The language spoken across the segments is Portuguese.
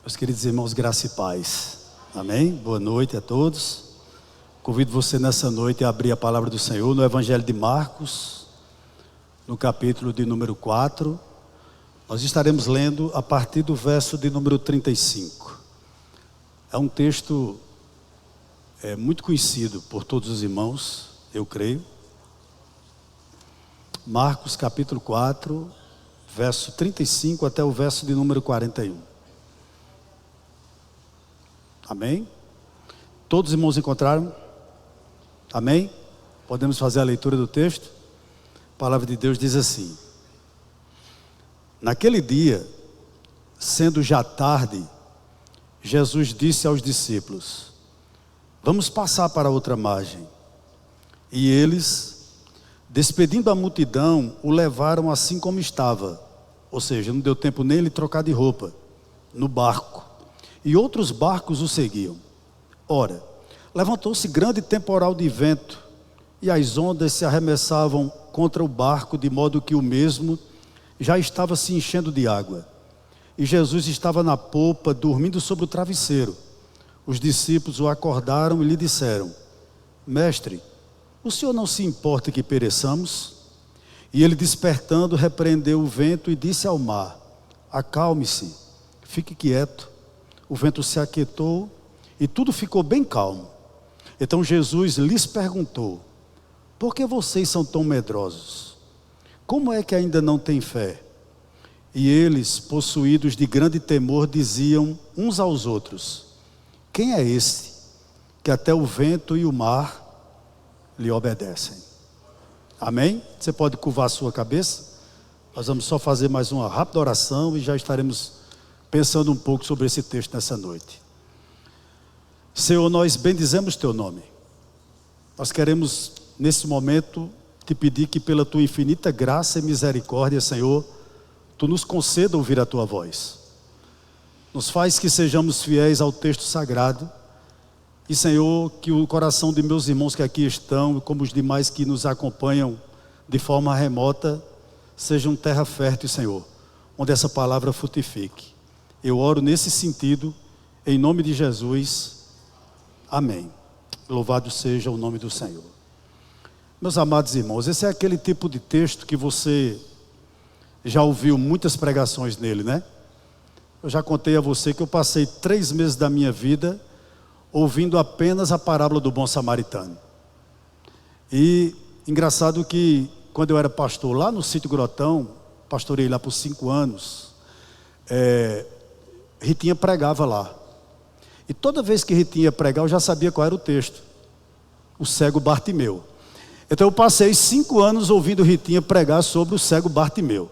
Meus queridos irmãos, graça e paz. Amém? Boa noite a todos. Convido você nessa noite a abrir a palavra do Senhor no Evangelho de Marcos, no capítulo de número 4. Nós estaremos lendo a partir do verso de número 35. É um texto muito conhecido por todos os irmãos, eu creio. Marcos capítulo 4, verso 35 até o verso de número 41. Amém? Todos os irmãos encontraram? Amém? Podemos fazer a leitura do texto? A palavra de Deus diz assim: naquele dia, sendo já tarde, Jesus disse aos discípulos: vamos passar para outra margem. E eles, despedindo a multidão, o levaram assim como estava, ou seja, não deu tempo nem ele trocar de roupa, no barco. E outros barcos o seguiam. Ora, levantou-se grande temporal de vento, e as ondas se arremessavam contra o barco, de modo que o mesmo já estava se enchendo de água. E Jesus estava na popa, dormindo sobre o travesseiro. Os discípulos o acordaram e lhe disseram: Mestre, o senhor não se importa que pereçamos? E ele, despertando, repreendeu o vento e disse ao mar: acalme-se, fique quieto. O vento se aquietou e tudo ficou bem calmo. Então Jesus lhes perguntou: por que vocês são tão medrosos? Como é que ainda não têm fé? E eles, possuídos de grande temor, diziam uns aos outros: quem é esse que até o vento e o mar lhe obedecem? Amém? Você pode curvar a sua cabeça? Nós vamos só fazer mais uma rápida oração e já estaremos pensando um pouco sobre esse texto nessa noite. Senhor, nós bendizemos teu nome. Nós queremos nesse momento te pedir que pela tua infinita graça e misericórdia, Senhor, tu nos conceda ouvir a tua voz. Nos faz que sejamos fiéis ao texto sagrado. E, Senhor, que o coração de meus irmãos que aqui estão, como os demais que nos acompanham de forma remota, sejam terra fértil, Senhor, onde essa palavra frutifique. Eu oro nesse sentido, em nome de Jesus. Amém. Louvado seja o nome do Senhor. Meus amados irmãos, esse é aquele tipo de texto que você já ouviu muitas pregações nele, né? Eu já contei a você que eu passei 3 meses da minha vida ouvindo apenas a parábola do bom samaritano. E engraçado que quando eu era pastor lá no sítio Grotão, pastorei lá por 5 anos, Ritinha pregava lá. E toda vez que Ritinha pregava, eu já sabia qual era o texto: o cego Bartimeu. Então eu passei 5 anos ouvindo Ritinha pregar sobre o cego Bartimeu.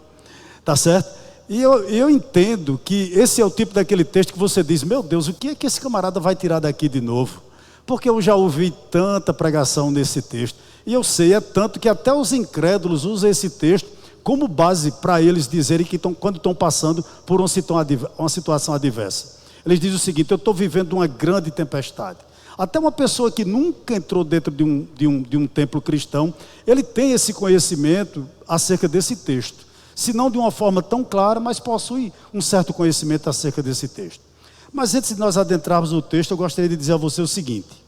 Tá certo? E eu entendo que esse é o tipo daquele texto que você diz: meu Deus, o que é que esse camarada vai tirar daqui de novo? Porque eu já ouvi tanta pregação nesse texto. E eu sei, é tanto que até os incrédulos usam esse texto como base para eles dizerem que quando estão passando por uma situação adversa. Eles dizem o seguinte: eu estou vivendo uma grande tempestade. Até uma pessoa que nunca entrou dentro de um templo cristão, ele tem esse conhecimento acerca desse texto. Se não de uma forma tão clara, mas possui um certo conhecimento acerca desse texto. Mas antes de nós adentrarmos no texto, eu gostaria de dizer a você o seguinte: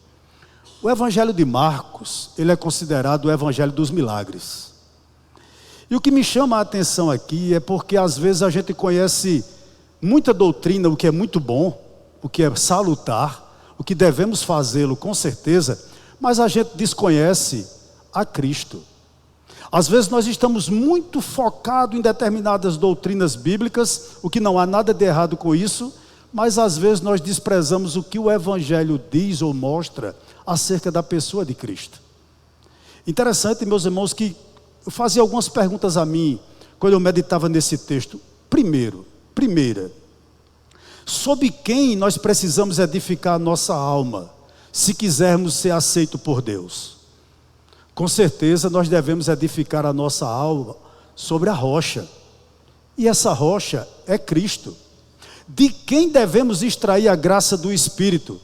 o Evangelho de Marcos, ele é considerado o Evangelho dos milagres. E o que me chama a atenção aqui é porque às vezes a gente conhece muita doutrina, o que é muito bom, o que é salutar, o que devemos fazê-lo com certeza, mas a gente desconhece a Cristo. Às vezes nós estamos muito focados em determinadas doutrinas bíblicas, o que não há nada de errado com isso, mas às vezes nós desprezamos o que o Evangelho diz ou mostra acerca da pessoa de Cristo. Interessante, meus irmãos, que eu fazia algumas perguntas a mim quando eu meditava nesse texto. Primeira, sobre quem nós precisamos edificar a nossa alma, se quisermos ser aceitos por Deus? Com certeza nós devemos edificar a nossa alma sobre a rocha. E essa rocha é Cristo. De quem devemos extrair a graça do Espírito,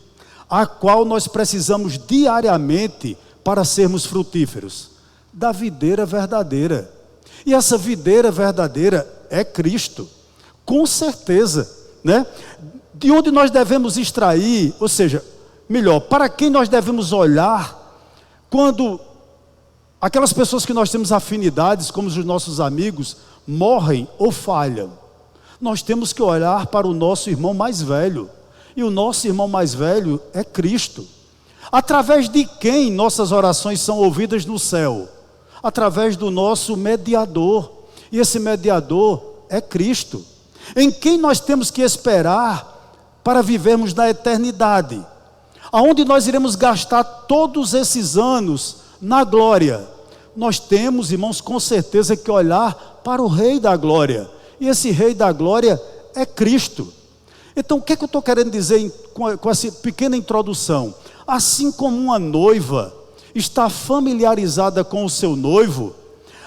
a qual nós precisamos diariamente para sermos frutíferos? Da videira verdadeira. E essa videira verdadeira é Cristo. Com certeza, né? de onde nós devemos extrair, ou seja, melhor, para quem nós devemos olhar quando aquelas pessoas que nós temos afinidades, como os nossos amigos, morrem ou falham. Nós temos que olhar para o nosso irmão mais velho, e o nosso irmão mais velho é Cristo. Através de quem nossas orações são ouvidas no céu? Através do nosso mediador, e esse mediador é Cristo, em quem nós temos que esperar para vivermos na eternidade, aonde nós iremos gastar todos esses anos na glória. Nós temos, irmãos, com certeza que olhar para o Rei da Glória, e esse Rei da Glória é Cristo. Então, o que eu estou querendo dizer com essa pequena introdução? Assim como uma noiva está familiarizada com o seu noivo,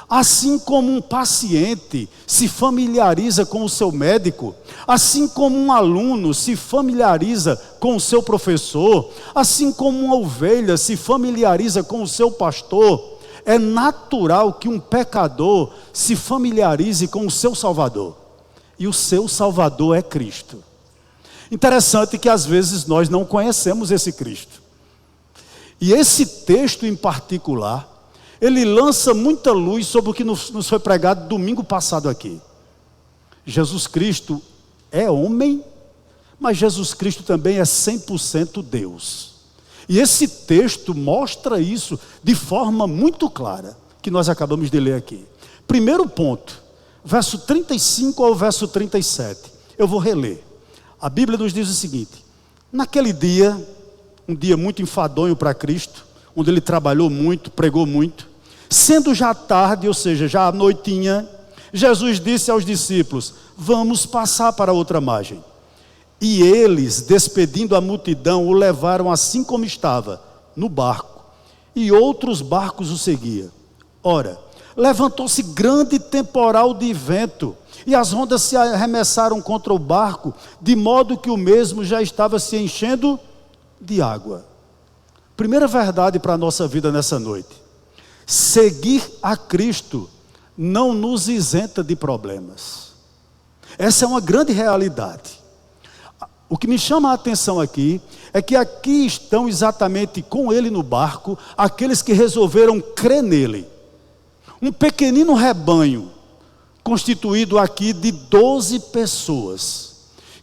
assim como um paciente se familiariza com o seu médico, assim como um aluno se familiariza com o seu professor, assim como uma ovelha se familiariza com o seu pastor, é natural que um pecador se familiarize com o seu Salvador. E o seu Salvador é Cristo. Interessante que às vezes nós não conhecemos esse Cristo. E esse texto em particular, ele lança muita luz sobre o que nos foi pregado domingo passado aqui. Jesus Cristo é homem, mas Jesus Cristo também é 100% Deus. E esse texto mostra isso de forma muito clara, que nós acabamos de ler aqui. Primeiro ponto, verso 35 ao verso 37. Eu vou reler. A Bíblia nos diz o seguinte: naquele dia, um dia muito enfadonho para Cristo, onde ele trabalhou muito, pregou muito, sendo já tarde, ou seja, já à noitinha, Jesus disse aos discípulos: vamos passar para outra margem. E eles, despedindo a multidão, o levaram assim como estava, no barco, e outros barcos o seguiam. Ora, levantou-se grande temporal de vento, e as ondas se arremessaram contra o barco, de modo que o mesmo já estava se enchendo de água. Primeira verdade para a nossa vida nessa noite: seguir a Cristo não nos isenta de problemas. Essa é uma grande realidade. O que me chama a atenção aqui é que aqui estão exatamente com ele no barco aqueles que resolveram crer nele. Um pequenino rebanho constituído aqui de 12 pessoas,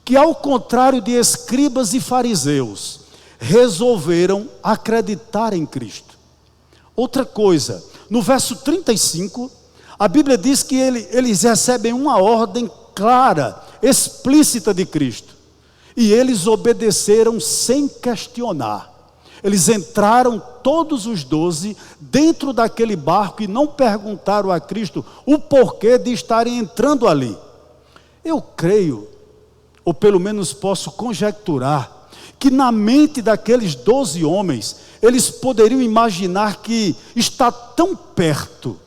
que ao contrário de escribas e fariseus, resolveram acreditar em Cristo. Outra coisa, no verso 35, a Bíblia diz que eles recebem uma ordem clara, explícita de Cristo. E eles obedeceram sem questionar. Eles entraram todos os 12 dentro daquele barco e não perguntaram a Cristo o porquê de estarem entrando ali. Eu creio, ou pelo menos posso conjecturar, que na mente daqueles 12 homens, eles poderiam imaginar que está tão perto,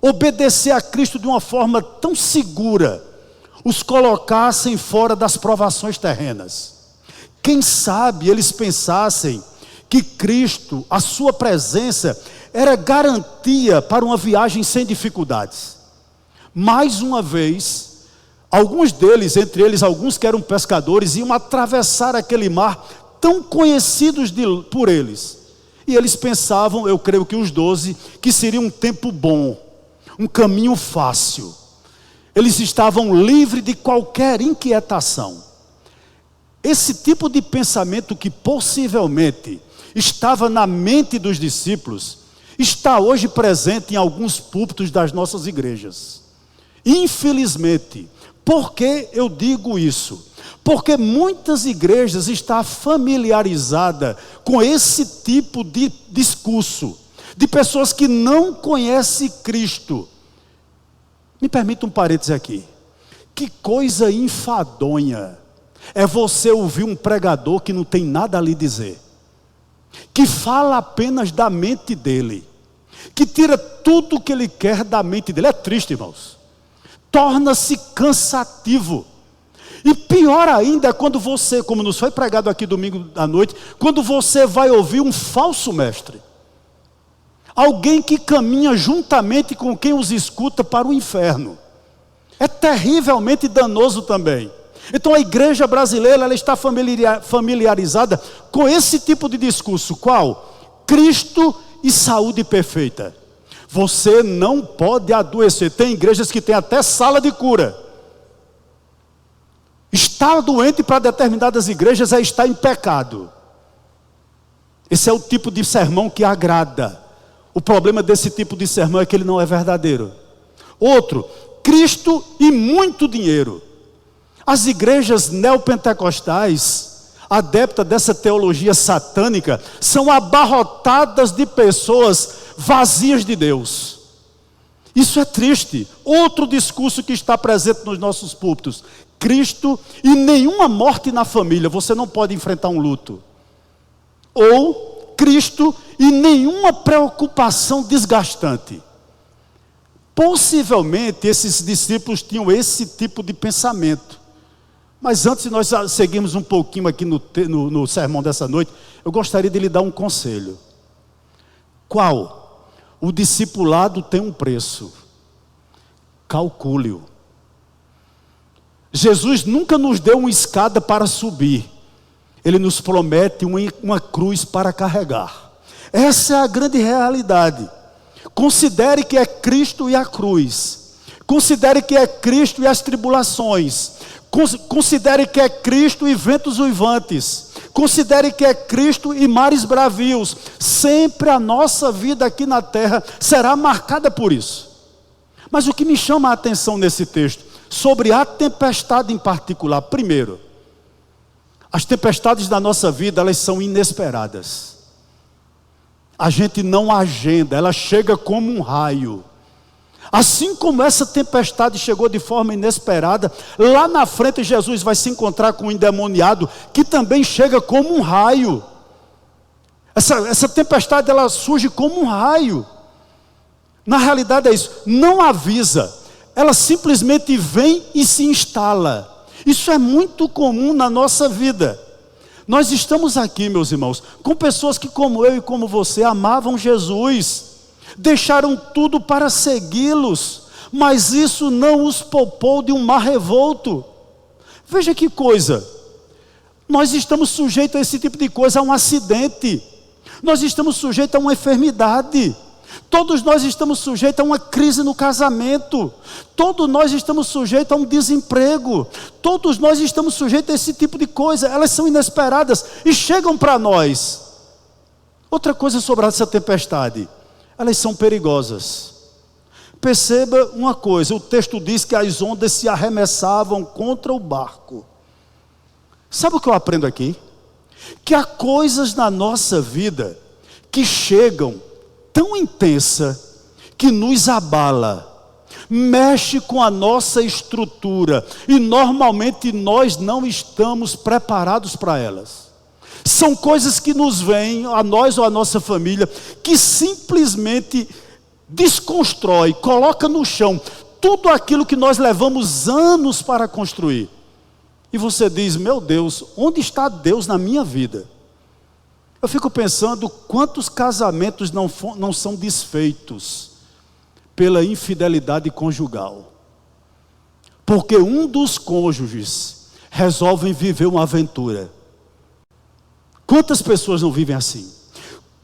obedecer a Cristo de uma forma tão segura, os colocassem fora das provações terrenas. Quem sabe eles pensassem que Cristo, a sua presença, era garantia para uma viagem sem dificuldades. Mais uma vez, alguns deles, entre eles alguns que eram pescadores, iam atravessar aquele mar tão conhecidos por eles. E eles pensavam, eu creio que os 12, que seria um tempo bom, um caminho fácil. Eles estavam livres de qualquer inquietação. Esse tipo de pensamento que possivelmente estava na mente dos discípulos, está hoje presente em alguns púlpitos das nossas igrejas. Infelizmente. Por que eu digo isso? Porque muitas igrejas estão familiarizadas com esse tipo de discurso, de pessoas que não conhecem Cristo. Me permita um parêntese aqui. Que coisa enfadonha é você ouvir um pregador que não tem nada a lhe dizer, que fala apenas da mente dele, que tira tudo o que ele quer da mente dele. É triste, irmãos. Torna-se cansativo. E pior ainda é quando você, como nos foi pregado aqui domingo à noite, quando você vai ouvir um falso mestre. Alguém que caminha juntamente com quem os escuta para o inferno. É terrivelmente danoso também. Então a igreja brasileira, ela está familiarizada com esse tipo de discurso. Qual? Cristo e saúde perfeita. Você não pode adoecer. Tem igrejas que tem até sala de cura. Estar doente para determinadas igrejas é estar em pecado. Esse é o tipo de sermão que agrada. O problema desse tipo de sermão é que ele não é verdadeiro. Outro, Cristo e muito dinheiro. As igrejas neopentecostais, adeptas dessa teologia satânica, são abarrotadas de pessoas vazias de Deus. Isso é triste. Outro discurso que está presente nos nossos púlpitos: Cristo e nenhuma morte na família. Você não pode enfrentar um luto. Ou Cristo e nenhuma preocupação desgastante. Possivelmente esses discípulos tinham esse tipo de pensamento. Mas antes de nós seguirmos um pouquinho aqui no sermão dessa noite, eu gostaria de lhe dar um conselho. Qual? O discipulado tem um preço. Calcule-o. Jesus nunca nos deu uma escada para subir. Ele nos promete uma cruz para carregar. Essa é a grande realidade. Considere que é Cristo e a cruz. Considere que é Cristo e as tribulações. Considere que é Cristo e ventos uivantes. Considere que é Cristo e mares bravios. Sempre a nossa vida aqui na terra será marcada por isso. Mas o que me chama a atenção nesse texto, sobre a tempestade em particular. Primeiro, as tempestades da nossa vida, elas são inesperadas. A gente não agenda, ela chega como um raio. Assim como essa tempestade chegou de forma inesperada, lá na frente Jesus vai se encontrar com um endemoniado que também chega como um raio. Essa tempestade, ela surge como um raio. Na realidade é isso, não avisa, ela simplesmente vem e se instala. Isso é muito comum na nossa vida. Nós estamos aqui, meus irmãos, com pessoas que, como eu e como você, amavam Jesus, deixaram tudo para segui-los, mas isso não os poupou de um mar revolto. Veja que coisa, nós estamos sujeitos a esse tipo de coisa, a um acidente, nós estamos sujeitos a uma enfermidade, todos nós estamos sujeitos a uma crise no casamento, todos nós estamos sujeitos a um desemprego, todos nós estamos sujeitos a esse tipo de coisa. Elas são inesperadas e chegam para nós. Outra coisa sobre essa tempestade, elas são perigosas. Perceba uma coisa, o texto diz que as ondas se arremessavam contra o barco. Sabe o que eu aprendo aqui? Que há coisas na nossa vida que chegam tão intensa que nos abala, mexe com a nossa estrutura e normalmente nós não estamos preparados para elas. São coisas que nos vêm, a nós ou a nossa família, que simplesmente desconstrói, coloca no chão tudo aquilo que nós levamos anos para construir. E você diz: meu Deus, onde está Deus na minha vida? Eu fico pensando quantos casamentos não são desfeitos pela infidelidade conjugal. Porque um dos cônjuges resolve viver uma aventura. Quantas pessoas não vivem assim?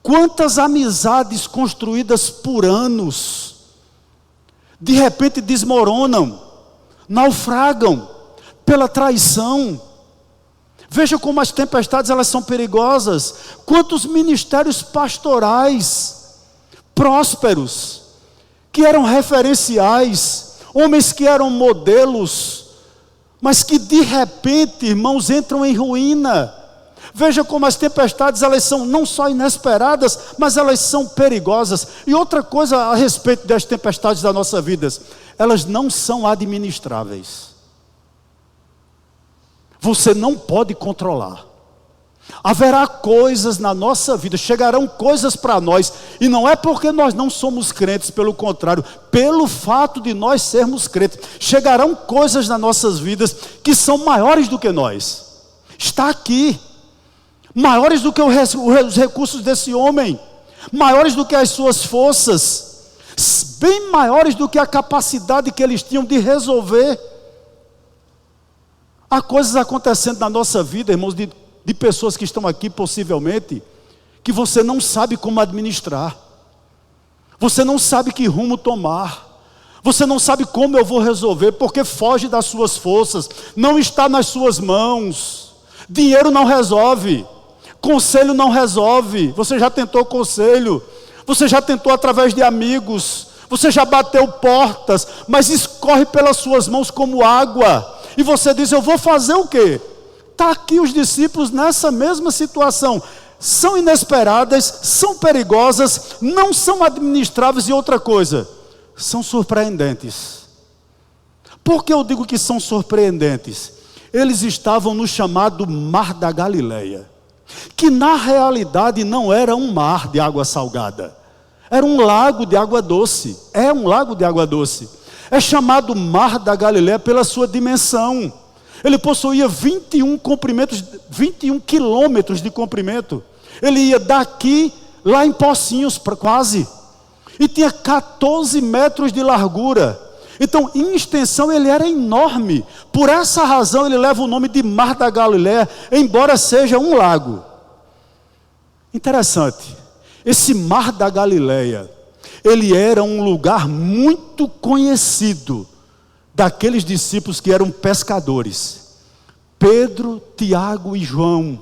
Quantas amizades construídas por anos, de repente desmoronam, naufragam pela traição. Veja como as tempestades, elas são perigosas. Quantos ministérios pastorais prósperos, que eram referenciais, homens que eram modelos, mas que de repente, irmãos, entram em ruína. Veja como as tempestades, elas são não só inesperadas, mas elas são perigosas. E outra coisa a respeito das tempestades da nossa vida, elas não são administráveis. Você não pode controlar. Haverá coisas na nossa vida, chegarão coisas para nós, e não é porque nós não somos crentes, pelo contrário, pelo fato de nós sermos crentes, chegarão coisas nas nossas vidas que são maiores do que nós. Está aqui. Maiores do que os recursos desse homem, maiores do que as suas forças, bem maiores do que a capacidade que eles tinham de resolver. Há coisas acontecendo na nossa vida, irmãos, de pessoas que estão aqui possivelmente, que você não sabe como administrar. Você não sabe que rumo tomar. Você não sabe como eu vou resolver, porque foge das suas forças, não está nas suas mãos. Dinheiro não resolve, conselho não resolve. Você já tentou conselho, você já tentou através de amigos, você já bateu portas, mas escorre pelas suas mãos como água. E você diz: eu vou fazer o quê? Está aqui os discípulos nessa mesma situação. São inesperadas, são perigosas, não são administráveis, e outra coisa, são surpreendentes. Por que eu digo que são surpreendentes? Eles estavam no chamado Mar da Galileia, que na realidade não era um mar de água salgada, era um lago de água doce. É um lago de água doce. É chamado Mar da Galileia pela sua dimensão. Ele possuía 21 quilômetros de comprimento. Ele ia daqui, lá em Pocinhos, quase. E tinha 14 metros de largura. Então, em extensão, ele era enorme. Por essa razão, ele leva o nome de Mar da Galileia, embora seja um lago. Interessante. Esse Mar da Galileia, ele era um lugar muito conhecido daqueles discípulos que eram pescadores. Pedro, Tiago e João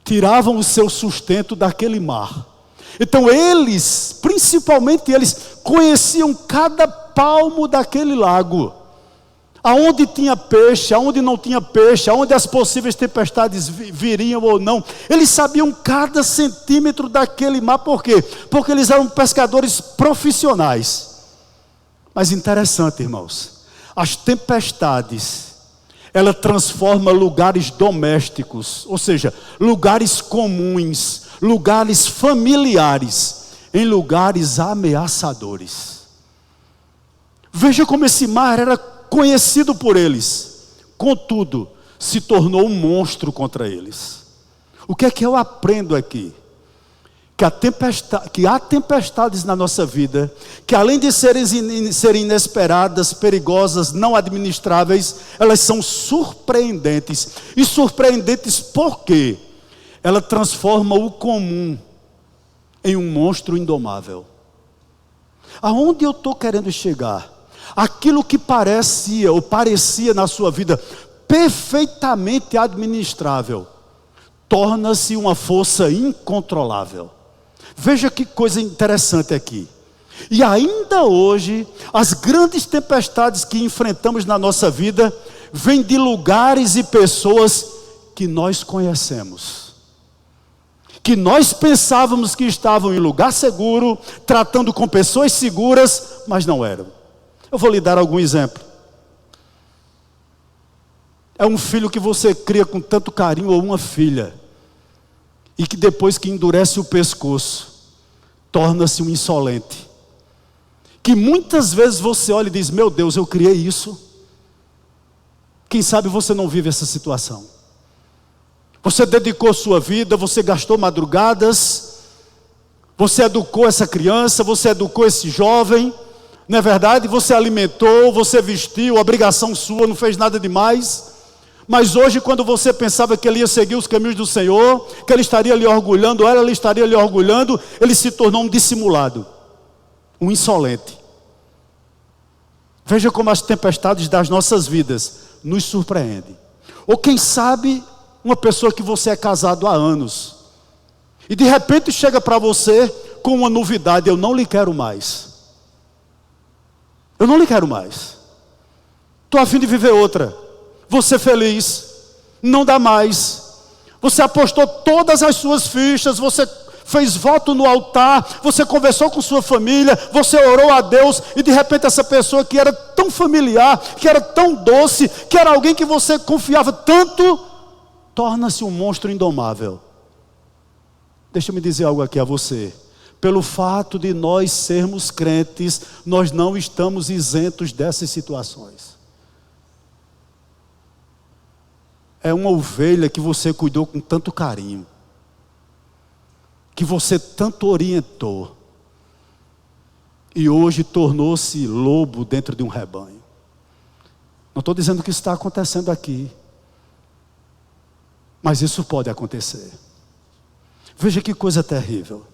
tiravam o seu sustento daquele mar. Então eles, principalmente eles, conheciam cada palmo daquele lago. Aonde tinha peixe, aonde não tinha peixe, aonde as possíveis tempestades viriam ou não. Eles sabiam cada centímetro daquele mar. Por quê? Porque eles eram pescadores profissionais. Mas interessante, irmãos, as tempestades, ela transforma lugares domésticos, ou seja, lugares comuns, lugares familiares, em lugares ameaçadores. Veja como esse mar era conhecido por eles, contudo, se tornou um monstro contra eles. O que é que eu aprendo aqui? Que há tempestades na nossa vida, que além de serem inesperadas, perigosas, não administráveis, elas são surpreendentes. E surpreendentes por quê? Ela transforma o comum em um monstro indomável. Aonde eu estou querendo chegar? Aquilo que parecia na sua vida perfeitamente administrável, torna-se uma força incontrolável. Veja que coisa interessante aqui. E ainda hoje, as grandes tempestades que enfrentamos na nossa vida, vêm de lugares e pessoas que nós conhecemos, que nós pensávamos que estavam em lugar seguro, tratando com pessoas seguras, mas não eram. Eu vou lhe dar algum exemplo. É um filho que você cria com tanto carinho, ou uma filha, e que depois que endurece o pescoço, torna-se um insolente, que muitas vezes você olha e diz: meu Deus, eu criei isso. Quem sabe você não vive essa situação. Você dedicou sua vida, você gastou madrugadas, você educou essa criança, você educou esse jovem, não é verdade? Você alimentou, você vestiu, obrigação sua, não fez nada demais. Mas hoje, quando você pensava que ele ia seguir os caminhos do Senhor, que ele estaria lhe orgulhando, ou ela estaria lhe orgulhando, ele se tornou um dissimulado, um insolente. Veja como as tempestades das nossas vidas nos surpreendem. Ou quem sabe, uma pessoa que você é casado há anos, e de repente chega para você com uma novidade: eu não lhe quero mais. Eu não lhe quero mais. Estou a fim de viver outra. Você feliz, não dá mais. Você apostou todas as suas fichas, você fez voto no altar, você conversou com sua família, você orou a Deus, e de repente essa pessoa que era tão familiar, que era tão doce, que era alguém que você confiava tanto, torna-se um monstro indomável. Deixa eu me dizer algo aqui a você. Pelo fato de nós sermos crentes, nós não estamos isentos dessas situações. É uma ovelha que você cuidou com tanto carinho, que você tanto orientou, e hoje tornou-se lobo dentro de um rebanho. Não estou dizendo que isso está acontecendo aqui, mas isso pode acontecer. Veja que coisa terrível.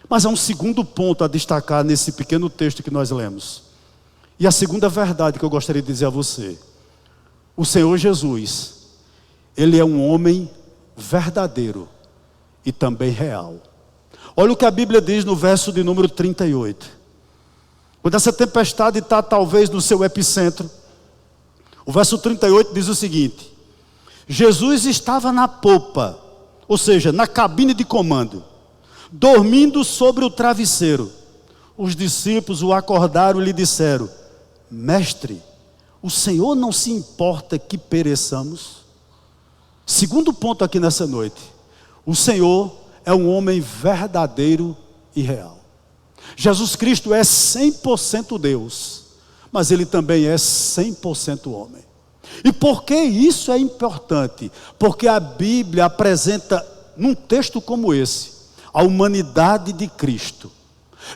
Mas há um segundo ponto a destacar nesse pequeno texto que nós lemos. E a segunda verdade que eu gostaria de dizer a você: o Senhor Jesus, Ele é um homem verdadeiro e também real. Olha o que a Bíblia diz no verso de número 38. Quando essa tempestade está talvez no seu epicentro, o verso 38 diz o seguinte: Jesus estava na popa, ou seja, na cabine de comando, dormindo sobre o travesseiro. Os discípulos o acordaram e lhe disseram: Mestre, o Senhor não se importa que pereçamos? Segundo ponto aqui nessa noite: o Senhor é um homem verdadeiro e real. Jesus Cristo é 100% Deus, mas Ele também é 100% homem. E por que isso é importante? Porque a Bíblia apresenta, num texto como esse, a humanidade de Cristo.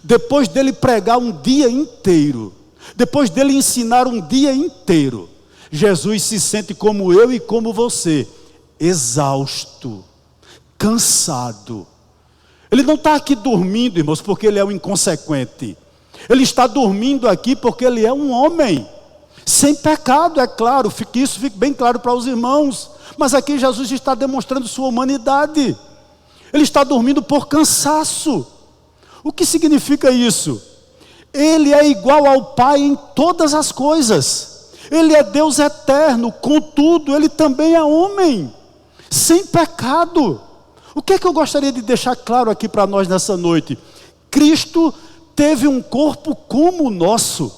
Depois dele pregar um dia inteiro, depois dele ensinar um dia inteiro, Jesus se sente como eu e como você, exausto, cansado. Ele não está aqui dormindo, irmãos, porque ele é um inconsequente. Ele está dormindo aqui porque ele é um homem, sem pecado, é claro, que isso fique bem claro para os irmãos. Mas aqui Jesus está demonstrando sua humanidade. Ele está dormindo por cansaço. O que significa isso? Ele é igual ao Pai em todas as coisas. Ele é Deus eterno, contudo, Ele também é homem, sem pecado. O que é que eu gostaria de deixar claro aqui para nós nessa noite? Cristo teve um corpo como o nosso.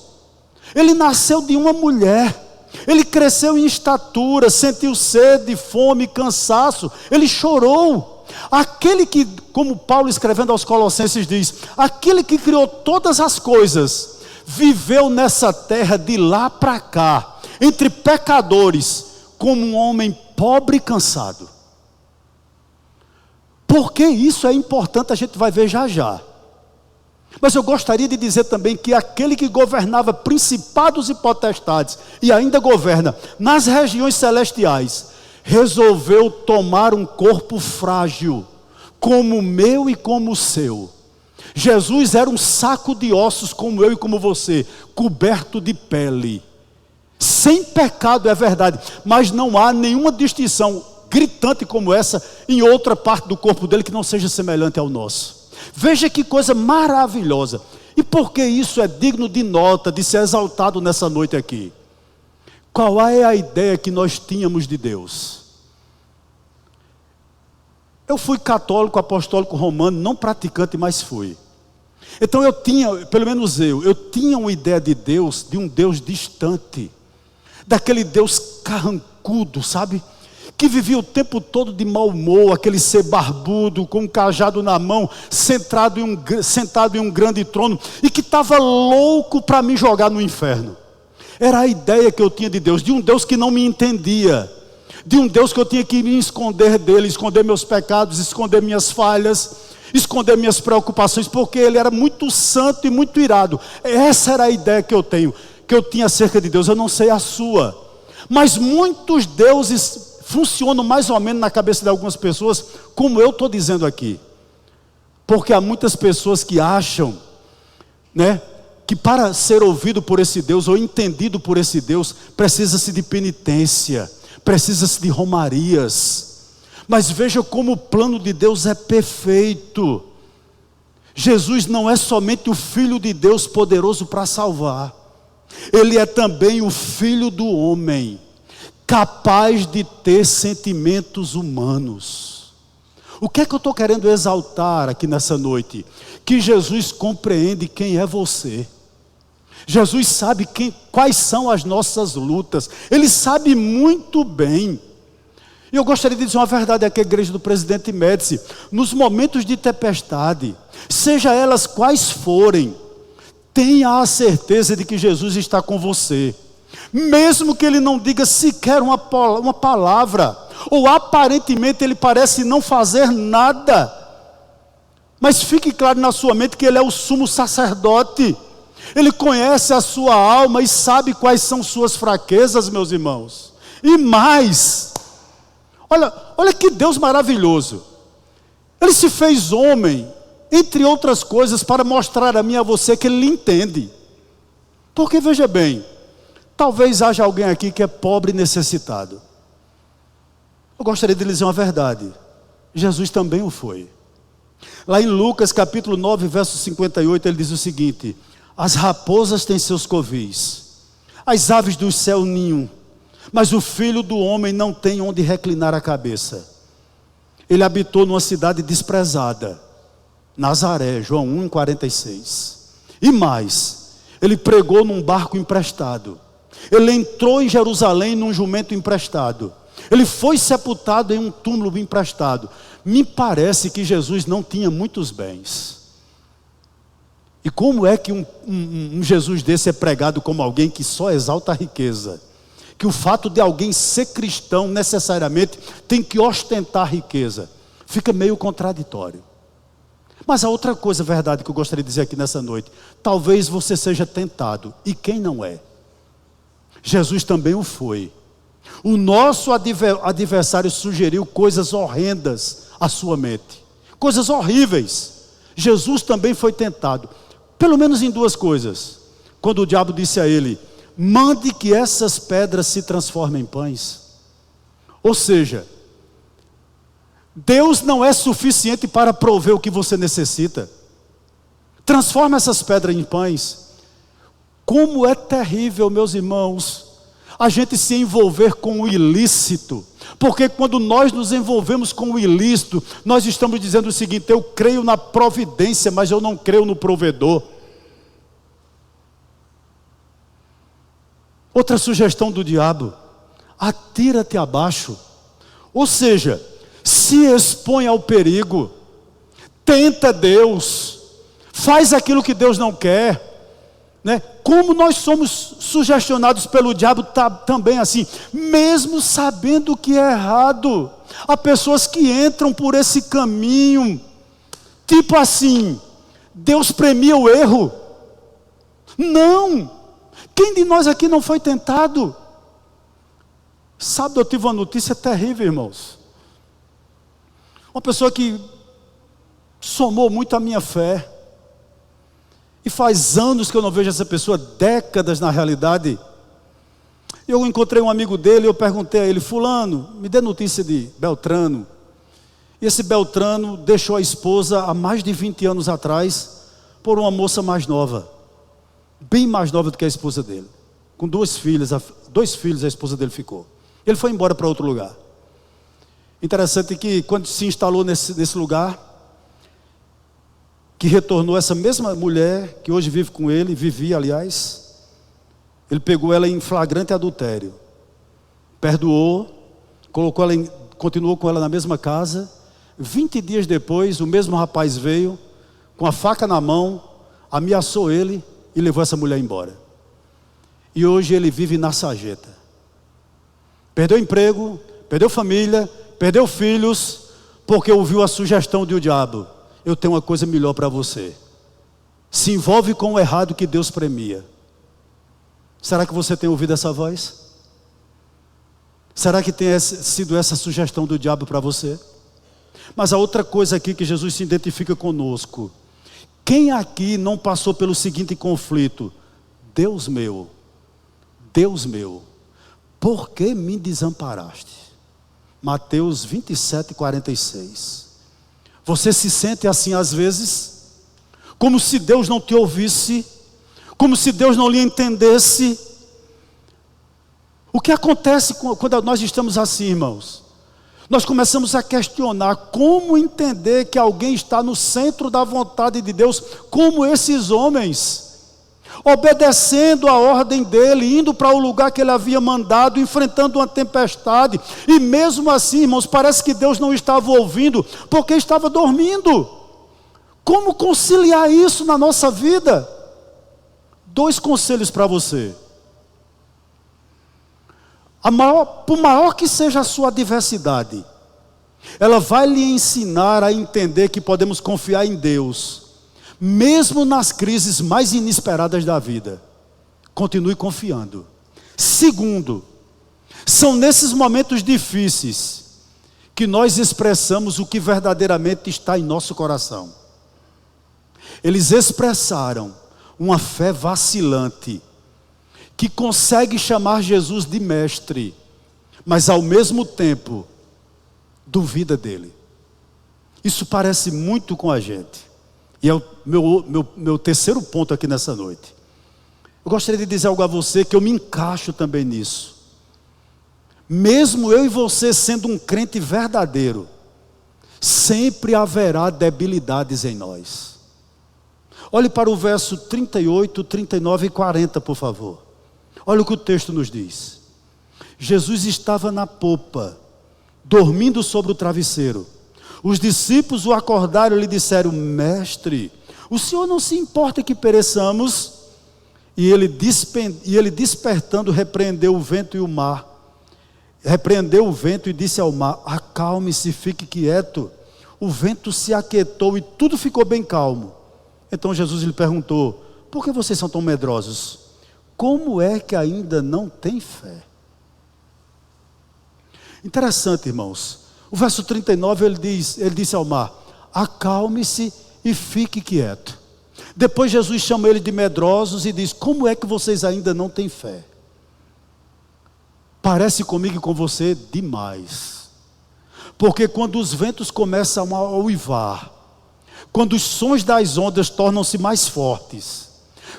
Ele nasceu de uma mulher. Ele cresceu em estatura, sentiu sede, fome, cansaço. Ele chorou. Aquele que, como Paulo escrevendo aos Colossenses diz, aquele que criou todas as coisas, viveu nessa terra de lá para cá, entre pecadores, como um homem pobre e cansado. Por que isso é importante, a gente vai ver já já. Mas eu gostaria de dizer também que aquele que governava principados e potestades, e ainda governa nas regiões celestiais, resolveu tomar um corpo frágil, como o meu e como o seu. Jesus era um saco de ossos como eu e como você, coberto de pele. Sem pecado, é verdade, mas não há nenhuma distinção gritante como essa em outra parte do corpo dele que não seja semelhante ao nosso. Veja que coisa maravilhosa. E por que isso é digno de nota, de ser exaltado nessa noite aqui? Qual é a ideia que nós tínhamos de Deus? Eu fui católico, apostólico romano, não praticante, mas fui. Então eu tinha, pelo menos eu tinha uma ideia de Deus, de um Deus distante, daquele Deus carrancudo, sabe? Que vivia o tempo todo de mau humor, aquele ser barbudo, com um cajado na mão, sentado em um grande trono, e que estava louco para me jogar no inferno. Era a ideia que eu tinha de Deus, de um Deus que não me entendia, de um Deus que eu tinha que me esconder dele, esconder meus pecados, esconder minhas falhas, esconder minhas preocupações, porque ele era muito santo e muito irado. Essa era a ideia que eu tinha acerca de Deus. Eu não sei a sua, mas muitos deuses funcionam mais ou menos na cabeça de algumas pessoas, como eu estou dizendo aqui. Porque há muitas pessoas que acham, que para ser ouvido por esse Deus, ou entendido por esse Deus, precisa-se de penitência, precisa-se de romarias. Mas veja como o plano de Deus é perfeito. Jesus não é somente o Filho de Deus poderoso para salvar. Ele é também o Filho do homem, capaz de ter sentimentos humanos. O que é que eu estou querendo exaltar aqui nessa noite? Que Jesus compreende quem é você. Jesus sabe quais são as nossas lutas. Ele sabe muito bem. E eu gostaria de dizer uma verdade aqui à igreja do Presidente Médici. Nos momentos de tempestade, seja elas quais forem, tenha a certeza de que Jesus está com você. Mesmo que ele não diga sequer uma palavra, ou aparentemente ele parece não fazer nada, mas fique claro na sua mente que ele é o sumo sacerdote, Ele conhece a sua alma e sabe quais são suas fraquezas, meus irmãos. E mais, olha que Deus maravilhoso. Ele se fez homem, entre outras coisas, para mostrar a mim e a você que Ele lhe entende. Porque veja bem, talvez haja alguém aqui que é pobre e necessitado. Eu gostaria de lhe dizer uma verdade. Jesus também o foi. Lá em Lucas capítulo 9, verso 58, ele diz o seguinte: as raposas têm seus covis, as aves do céu ninho, mas o Filho do Homem não tem onde reclinar a cabeça. Ele habitou numa cidade desprezada, Nazaré, João 1:46. E mais, ele pregou num barco emprestado. Ele entrou em Jerusalém num jumento emprestado. Ele foi sepultado em um túmulo emprestado. Me parece que Jesus não tinha muitos bens. E como é que um Jesus desse é pregado como alguém que só exalta a riqueza? Que o fato de alguém ser cristão necessariamente tem que ostentar riqueza. Fica meio contraditório. Mas a outra coisa, verdade, que eu gostaria de dizer aqui nessa noite: talvez você seja tentado, e quem não é? Jesus também o foi. O nosso adversário sugeriu coisas horrendas à sua mente, coisas horríveis. Jesus também foi tentado, pelo menos em duas coisas. Quando o diabo disse a ele: mande que essas pedras se transformem em pães. Ou seja, Deus não é suficiente para prover o que você necessita. Transforma essas pedras em pães. Como é terrível, meus irmãos, a gente se envolver com o ilícito. Porque quando nós nos envolvemos com o ilícito, nós estamos dizendo o seguinte: eu creio na providência, mas eu não creio no provedor. Outra sugestão do diabo: atira-te abaixo. Ou seja, se expõe ao perigo, tenta Deus, faz aquilo que Deus não quer, né? Como nós somos sugestionados pelo diabo também assim, mesmo sabendo que é errado. Há pessoas que entram por esse caminho, tipo assim, Deus premia o erro. Não! Quem de nós aqui não foi tentado? Sábado eu tive uma notícia terrível, irmãos. Uma pessoa que somou muito a minha fé. E faz anos que eu não vejo essa pessoa, décadas na realidade. Eu encontrei um amigo dele e eu perguntei a ele: fulano, me dê notícia de Beltrano. E esse Beltrano deixou a esposa há mais de 20 anos atrás por uma moça mais nova. Bem mais nova do que a esposa dele. Com dois filhos a esposa dele ficou. Ele foi embora para outro lugar. Interessante que quando se instalou nesse lugar, que retornou essa mesma mulher, que hoje vive com ele, vivia aliás, ele pegou ela em flagrante adultério, perdoou, continuou com ela na mesma casa. 20 dias depois, o mesmo rapaz veio, com a faca na mão, ameaçou ele e levou essa mulher embora. E hoje ele vive na sarjeta. Perdeu emprego, perdeu família, perdeu filhos, porque ouviu a sugestão do diabo: eu tenho uma coisa melhor para você. Se envolve com o errado que Deus premia. Será que você tem ouvido essa voz? Será que tem sido essa sugestão do diabo para você? Mas a outra coisa aqui que Jesus se identifica conosco: quem aqui não passou pelo seguinte conflito? Deus meu, por que me desamparaste? Mateus 27:46. Você se sente assim às vezes? Como se Deus não te ouvisse? Como se Deus não lhe entendesse? O que acontece quando nós estamos assim, irmãos? Nós começamos a questionar como entender que alguém está no centro da vontade de Deus, como esses homens, obedecendo a ordem dele, indo para o lugar que ele havia mandado, enfrentando uma tempestade, e mesmo assim, irmãos, parece que Deus não estava ouvindo, porque estava dormindo. Como conciliar isso na nossa vida? 2 conselhos para você. Por maior que seja a sua adversidade, ela vai lhe ensinar a entender que podemos confiar em Deus, mesmo nas crises mais inesperadas da vida, continue confiando. Segundo, são nesses momentos difíceis que nós expressamos o que verdadeiramente está em nosso coração. Eles expressaram uma fé vacilante, que consegue chamar Jesus de mestre, mas ao mesmo tempo duvida dele. Isso parece muito com a gente. E é o meu terceiro ponto aqui nessa noite. Eu gostaria de dizer algo a você que eu me encaixo também nisso. Mesmo eu e você sendo um crente verdadeiro, sempre haverá debilidades em nós. Olhe para o verso 38, 39 e 40, por favor. Olha o que o texto nos diz. Jesus estava na popa, dormindo sobre o travesseiro. Os discípulos o acordaram e lhe disseram: Mestre, o Senhor não se importa que pereçamos? E ele despertando, repreendeu o vento e o mar. Repreendeu o vento e disse ao mar: acalme-se, fique quieto. O vento se aquietou e tudo ficou bem calmo. Então Jesus lhe perguntou: por que vocês são tão medrosos? Como é que ainda não têm fé? Interessante, irmãos. O verso 39 ele disse ao mar: acalme-se e fique quieto. Depois Jesus chama ele de medrosos e diz: como é que vocês ainda não têm fé? Parece comigo e com você demais. Porque quando os ventos começam a uivar, quando os sons das ondas tornam-se mais fortes,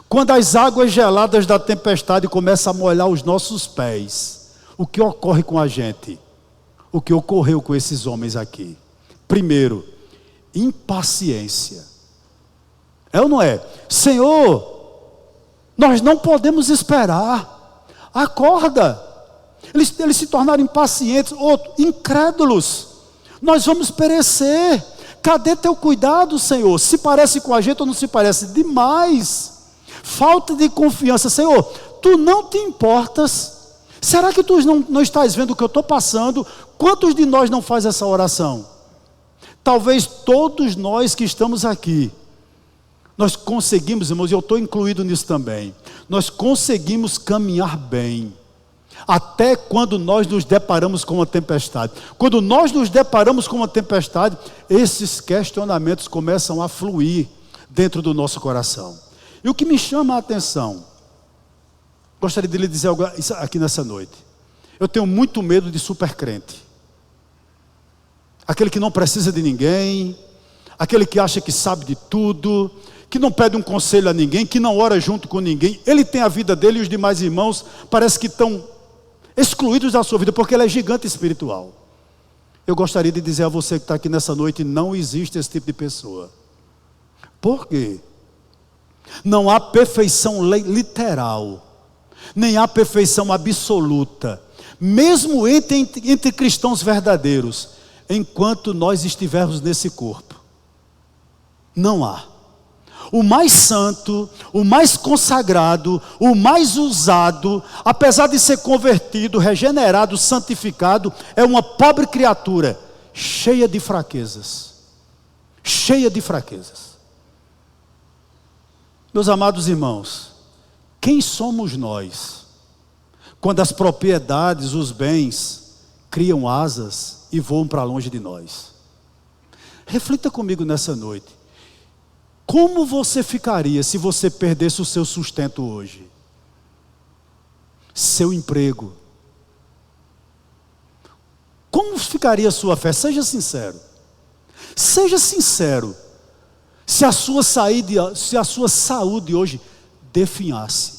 quando as águas geladas da tempestade começam a molhar os nossos pés, o que ocorre com a gente? O que ocorreu com esses homens aqui? Primeiro, impaciência. É ou não é? Senhor, nós não podemos esperar. Acorda. Eles se tornaram impacientes. Outro, incrédulos. Nós vamos perecer. Cadê teu cuidado, Senhor? Se parece com a gente ou não se parece? Demais. Falta de confiança. Senhor, tu não te importas? Será que tu não estás vendo o que eu estou passando? Quantos de nós não faz essa oração? Talvez todos nós que estamos aqui, nós conseguimos, irmãos, e eu estou incluído nisso também, nós conseguimos caminhar bem, até quando nós nos deparamos com uma tempestade. Quando nós nos deparamos com uma tempestade, esses questionamentos começam a fluir dentro do nosso coração. E o que me chama a atenção, gostaria de lhe dizer algo aqui nessa noite. Eu tenho muito medo de supercrente. Aquele que não precisa de ninguém, aquele que acha que sabe de tudo, que não pede um conselho a ninguém, que não ora junto com ninguém. Ele tem a vida dele e os demais irmãos parece que estão excluídos da sua vida, porque ele é gigante espiritual. Eu gostaria de dizer a você que está aqui nessa noite: não existe esse tipo de pessoa. Por quê? Não há perfeição literal, nem há perfeição absoluta, mesmo entre cristãos verdadeiros, enquanto nós estivermos nesse corpo. Não há. O mais santo, o mais consagrado, o mais usado, apesar de ser convertido, regenerado, santificado, é uma pobre criatura, cheia de fraquezas. Cheia de fraquezas. Meus amados irmãos, quem somos nós, quando as propriedades, os bens, criam asas e voam para longe de nós? Reflita comigo nessa noite. Como você ficaria se você perdesse o seu sustento hoje? Seu emprego? Como ficaria a sua fé? Seja sincero. Seja sincero. Se a sua saúde hoje definhasse.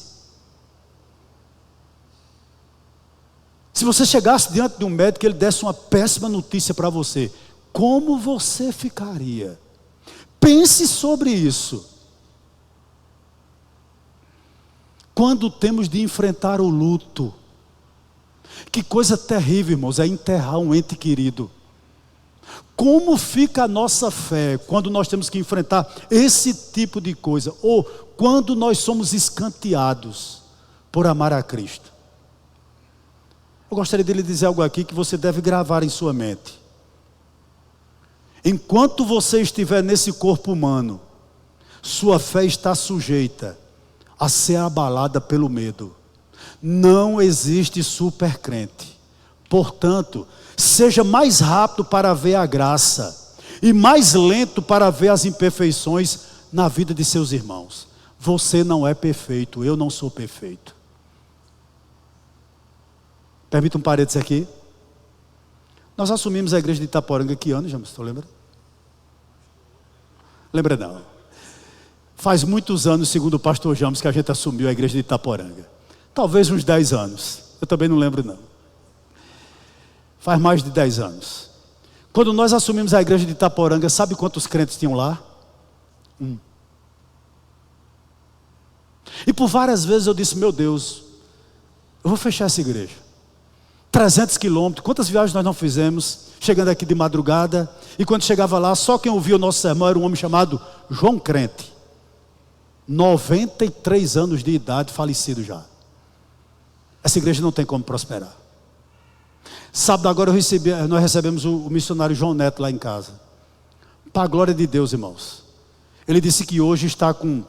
Se você chegasse diante de um médico e ele desse uma péssima notícia para você, como você ficaria? Pense sobre isso. Quando temos de enfrentar o luto, que coisa terrível, irmãos, é enterrar um ente querido. Como fica a nossa fé quando nós temos que enfrentar esse tipo de coisa? Ou quando nós somos escanteados por amar a Cristo? Eu gostaria de lhe dizer algo aqui que você deve gravar em sua mente. Enquanto você estiver nesse corpo humano, Sua fé está sujeita a ser abalada pelo medo. Não existe supercrente. Portanto, seja mais rápido para ver a graça e mais lento para ver as imperfeições na vida de seus irmãos. Você não é perfeito, eu não sou perfeito. Permita um parênteses aqui. Nós assumimos a igreja de Itaporanga que ano, James? Tu lembra? Lembra não? Faz muitos anos, segundo o pastor James, que a gente assumiu a igreja de Itaporanga. Talvez uns 10 anos. Eu também não lembro não. Faz mais de 10 anos. Quando nós assumimos a igreja de Itaporanga, sabe quantos crentes tinham lá? 1. E por várias vezes eu disse, meu Deus, eu vou fechar essa igreja. 300 quilômetros, quantas viagens nós não fizemos, chegando aqui de madrugada, e quando chegava lá, só quem ouvia o nosso sermão era um homem chamado João Crente. 93 anos de idade, falecido já. Essa igreja não tem como prosperar. Sábado agora nós recebemos o missionário João Neto lá em casa. Para a glória de Deus, irmãos. Ele disse que hoje está com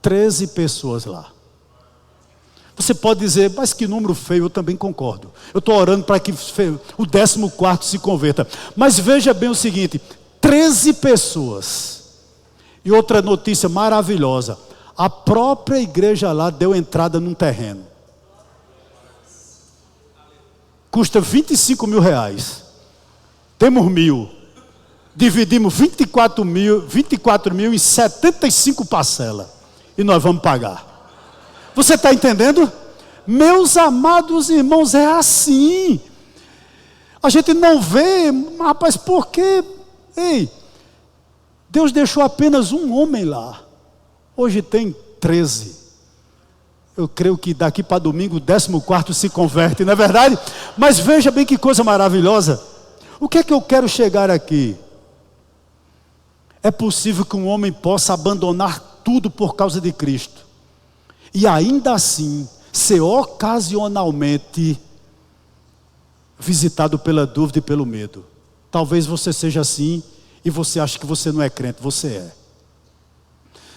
13 pessoas lá. Você pode dizer, mas que número feio, eu também concordo. Eu estou orando para que o 14º se converta. Mas veja bem o seguinte, 13 pessoas. E outra notícia maravilhosa, a própria igreja lá deu entrada num terreno. Custa 25 mil reais. Temos 1.000. Dividimos 24 mil em 75 parcelas. E nós vamos pagar. Você está entendendo? Meus amados irmãos, é assim. A gente não vê, rapaz, por quê? Ei, Deus deixou apenas um homem lá. Hoje tem 13. Eu creio que daqui para domingo o 14º se converte, não é verdade? Mas veja bem que coisa maravilhosa. O que é que eu quero chegar aqui? É possível que um homem possa abandonar tudo por causa de Cristo e ainda assim ser ocasionalmente visitado pela dúvida e pelo medo. Talvez você seja assim e você acha que você não é crente, você é.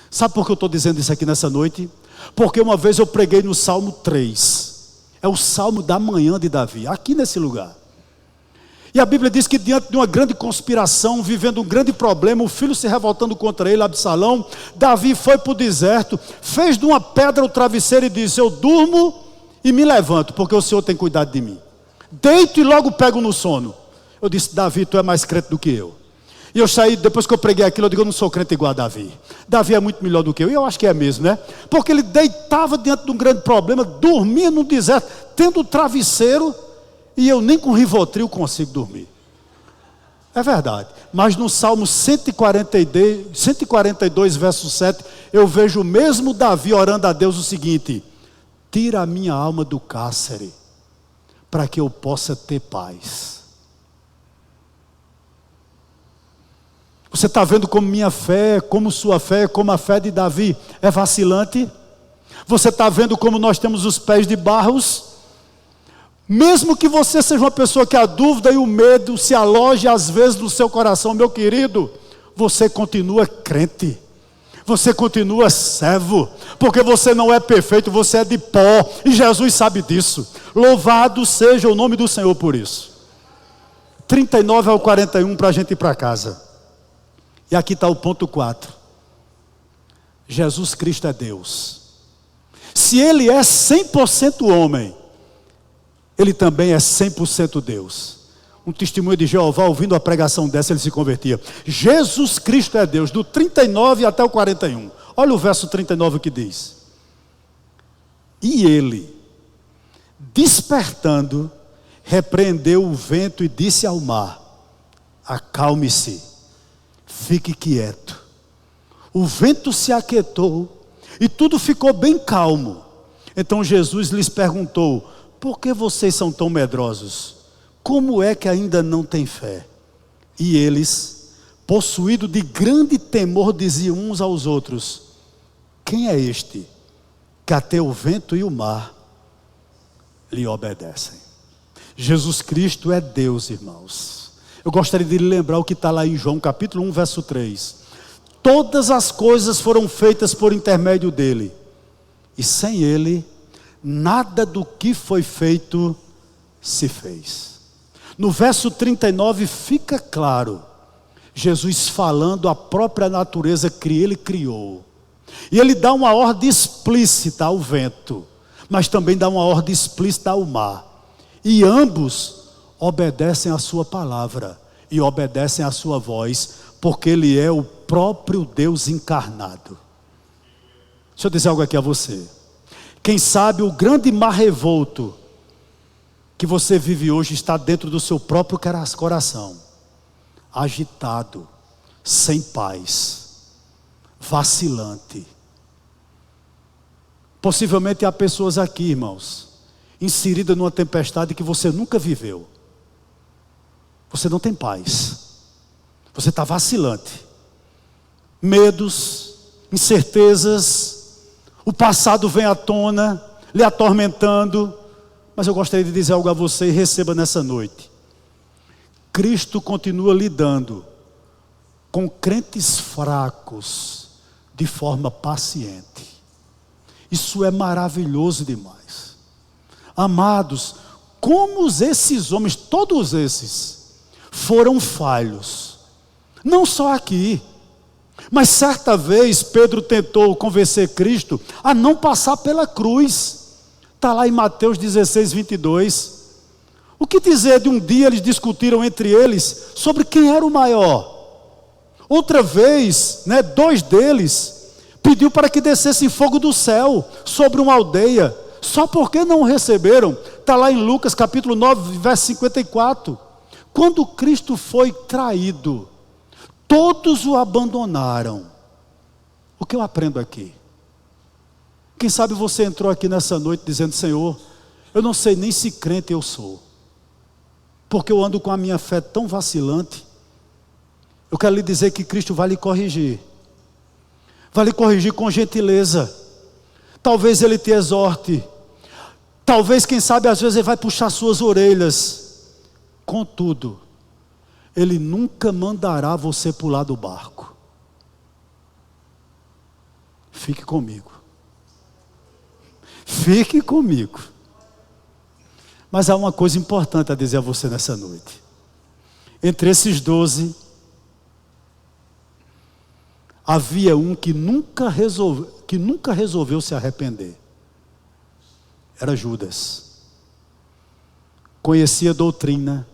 Sabe por que eu estou dizendo isso aqui nessa noite? Porque uma vez eu preguei no Salmo 3. É o Salmo da manhã de Davi, aqui nesse lugar. E a Bíblia diz que diante de uma grande conspiração, vivendo um grande problema, o filho se revoltando contra ele, Absalão, Davi foi para o deserto, fez de uma pedra o travesseiro e disse, eu durmo e me levanto, porque o Senhor tem cuidado de mim. Deito e logo pego no sono. Eu disse, Davi, tu é mais crente do que eu. E eu saí, depois que eu preguei aquilo, eu digo, eu não sou crente igual a Davi. Davi é muito melhor do que eu, e eu acho que é mesmo, né? Porque ele deitava diante de um grande problema, dormia no deserto, tendo o travesseiro, e eu nem com Rivotril consigo dormir. É verdade. Mas no Salmo 142, verso 7, eu vejo o mesmo Davi orando a Deus o seguinte, tira a minha alma do cárcere, para que eu possa ter paz. Você está vendo como minha fé, como sua fé, como a fé de Davi é vacilante? Você está vendo como nós temos os pés de barros? Mesmo que você seja uma pessoa que a dúvida e o medo se aloje às vezes no seu coração, meu querido, você continua crente. Você continua servo, porque você não é perfeito, você é de pó, e Jesus sabe disso. Louvado seja o nome do Senhor por isso. 39 ao 41 para a gente ir para casa. E aqui está o ponto 4. Jesus Cristo é Deus. Se Ele é 100% homem, Ele também é 100% Deus. Um testemunho de Jeová, ouvindo a pregação dessa, ele se convertia. Jesus Cristo é Deus, do 39 até o 41. Olha o verso 39 que diz. E ele, despertando, repreendeu o vento e disse ao mar, acalme-se, fique quieto. O vento se aquietou e tudo ficou bem calmo. Então Jesus lhes perguntou, por que vocês são tão medrosos? Como é que ainda não têm fé? E eles, possuídos de grande temor, diziam uns aos outros, quem é este que até o vento e o mar lhe obedecem? Jesus Cristo é Deus, irmãos. Eu gostaria de lhe lembrar o que está lá em João capítulo 1, verso 3. Todas as coisas foram feitas por intermédio dele. E sem ele, nada do que foi feito se fez. No verso 39 fica claro, Jesus falando a própria natureza que ele criou. E ele dá uma ordem explícita ao vento, mas também dá uma ordem explícita ao mar. E ambos obedecem à sua palavra e obedecem à sua voz, porque ele é o próprio Deus encarnado. Deixa eu dizer algo aqui a você. Quem sabe o grande mar revolto que você vive hoje está dentro do seu próprio coração, agitado, sem paz, vacilante. Possivelmente há pessoas aqui, irmãos, inseridas numa tempestade que você nunca viveu. Você não tem paz, você está vacilante, medos, incertezas, o passado vem à tona, lhe atormentando. Mas eu gostaria de dizer algo a você e receba nessa noite. Cristo continua lidando com crentes fracos de forma paciente. Isso é maravilhoso demais. Amados, como esses homens, todos esses, foram falhos. Não só aqui, mas certa vez Pedro tentou convencer Cristo a não passar pela cruz. Está lá em Mateus 16, 22. O que dizer de um dia eles discutiram entre eles sobre quem era o maior? Outra vez, dois deles pediu para que descesse fogo do céu sobre uma aldeia, só porque não o receberam. Está lá em Lucas capítulo 9, verso 54. Quando Cristo foi traído, todos o abandonaram. O que eu aprendo aqui? Quem sabe você entrou aqui nessa noite dizendo: Senhor, eu não sei nem se crente eu sou, porque eu ando com a minha fé tão vacilante. Eu quero lhe dizer que Cristo vai lhe corrigir. Vai lhe corrigir com gentileza. Talvez Ele te exorte. Talvez, quem sabe, às vezes Ele vai puxar suas orelhas. Contudo, Ele nunca mandará você pular do barco. Fique comigo. Fique comigo. Mas há uma coisa importante a dizer a você nessa noite. Entre esses 12, havia um que nunca resolveu se arrepender. Era Judas. Conhecia a doutrina,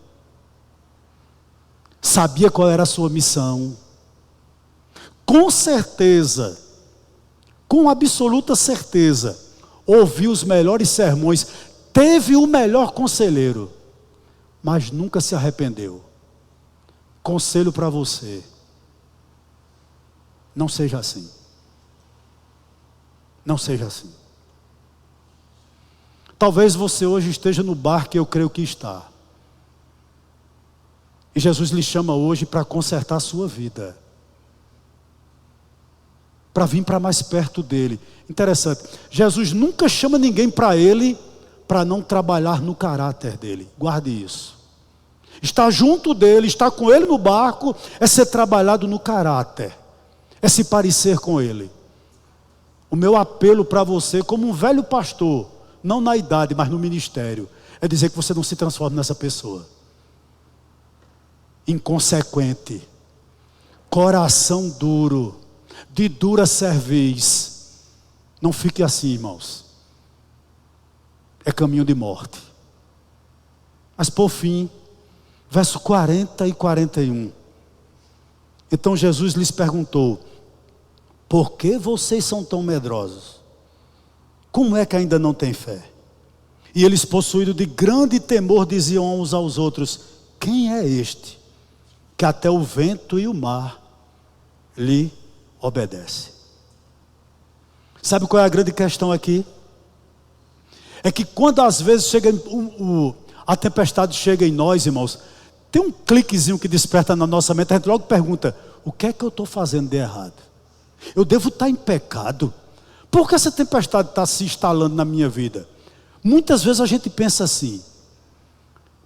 sabia qual era a sua missão. Com certeza, com absoluta certeza, ouviu os melhores sermões, teve o melhor conselheiro, mas nunca se arrependeu. Conselho para você: não seja assim. Não seja assim. Talvez você hoje esteja no barco, que eu creio que está. E Jesus lhe chama hoje para consertar a sua vida, para vir para mais perto dele. Interessante, Jesus nunca chama ninguém para ele para não trabalhar no caráter dele. Guarde isso. Estar junto dele, estar com ele no barco, é ser trabalhado no caráter, é se parecer com ele. O meu apelo para você, como um velho pastor, não na idade, mas no ministério, é dizer que você não se transforme nessa pessoa inconsequente, coração duro, de dura cerviz. Não fique assim, irmãos. É caminho de morte. Mas por fim, verso 40 e 41. Então Jesus lhes perguntou: por que vocês são tão medrosos? Como é que ainda não têm fé? E eles, possuídos de grande temor, diziam uns aos outros: quem é este, que até o vento e o mar lhe obedecem? Sabe qual é a grande questão aqui? É que quando às vezes chega a tempestade chega em nós, irmãos, tem um cliquezinho que desperta na nossa mente. A gente logo pergunta: o que é que eu estou fazendo de errado? Eu devo estar em pecado? Por que essa tempestade está se instalando na minha vida? Muitas vezes a gente pensa assim.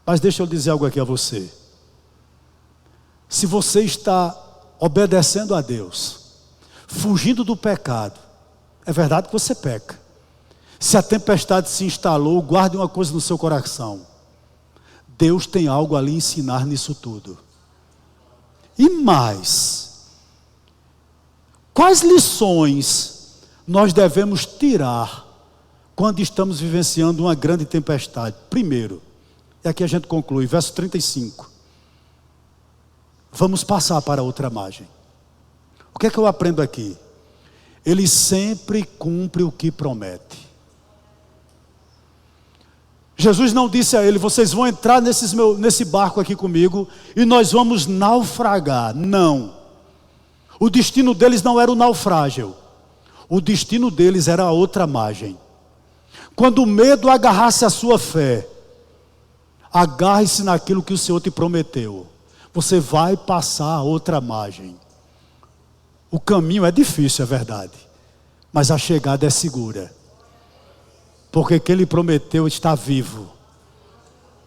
Mas deixa eu dizer algo aqui a você. Se você está obedecendo a Deus, fugindo do pecado, é verdade que você peca. Se a tempestade se instalou, guarde uma coisa no seu coração: Deus tem algo ali a ensinar nisso tudo. E mais, quais lições nós devemos tirar quando estamos vivenciando uma grande tempestade? Primeiro, e aqui a gente conclui, verso 35. Vamos passar para outra imagem. O que é que eu aprendo aqui? Ele sempre cumpre o que promete. Jesus não disse a ele: vocês vão entrar nesse barco aqui comigo e nós vamos naufragar. Não. O destino deles não era o naufrágio. O destino deles era a outra margem. Quando o medo agarrasse a sua fé, agarre-se naquilo que o Senhor te prometeu. Você vai passar a outra margem. O caminho é difícil, é verdade, mas a chegada é segura. Porque quem Ele prometeu está vivo.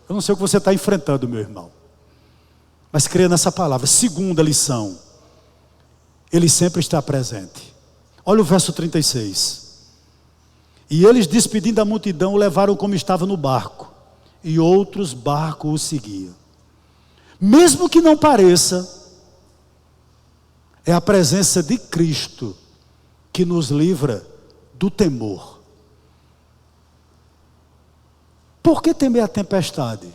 Eu não sei o que você está enfrentando, meu irmão, mas creia nessa palavra. Segunda lição: Ele sempre está presente. Olha o verso 36. E eles, despedindo a multidão, o levaram como estava no barco, e outros barcos o seguiam. Mesmo que não pareça, é a presença de Cristo que nos livra do temor. Por que temer a tempestade?